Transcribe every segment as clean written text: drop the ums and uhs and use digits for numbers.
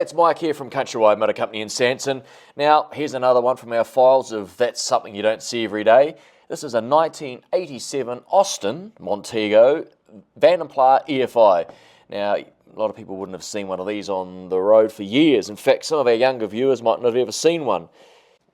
It's Mike here from Countrywide Motor Company in Sanson. Now, here's another one from our files of that's something you don't see every day. This is a 1987 Austin Montego Vanden Plas EFI. Now, a lot of people wouldn't have seen one of these on the road for years. In fact, some of our younger viewers might not have ever seen one.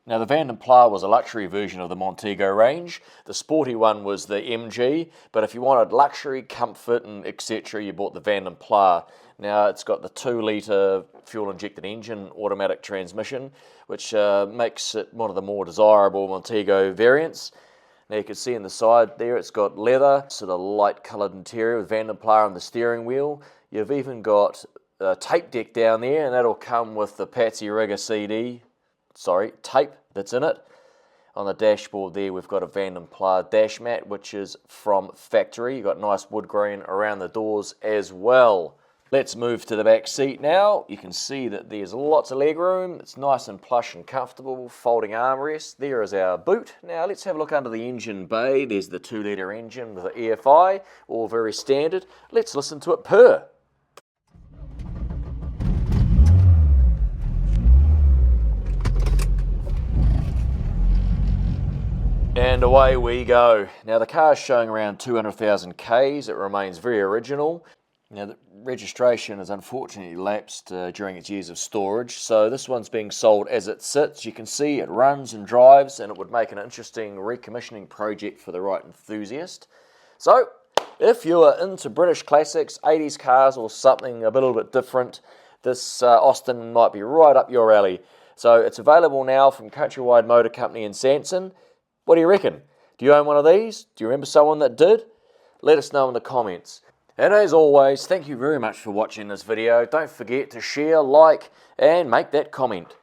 Now, the Vanden Plas was a luxury version of the Montego range. The sporty one was the MG, but if you wanted luxury, comfort, and etc., you bought the Vanden Plas. Now, it's got the 2-litre fuel-injected engine, automatic transmission, which makes it one of the more desirable Montego variants. Now, you can see in the side there, it's got leather, sort of light-coloured interior with Vanden Plas on the steering wheel. You've even got a tape deck down there, and that'll come with the Patsy Riggir tape that's in it. On the dashboard there, we've got a Vanden Plas dash mat, which is from factory. You've got nice wood grain around the doors as well. Let's move to the back seat now. You can see that there's lots of leg room. It's nice and plush and comfortable, folding armrest. There is our boot. Now let's have a look under the engine bay. There's the 2-litre engine with the EFI, all very standard. Let's listen to it purr. And away we go. Now the car's showing around 200,000 Ks. It remains very original. Now the registration has unfortunately lapsed during its years of storage, so this one's being sold as it sits. You can see it runs and drives, and it would make an interesting recommissioning project for the right enthusiast. So if you're into British classics, 80s cars, or something a little bit different, this Austin might be right up your alley. So it's available now from Countrywide Motor Company in Sanson. What do you reckon? Do you own one of these? Do you remember someone that did? Let us know in the comments. And as always, thank you very much for watching this video. Don't forget to share, like, and make that comment.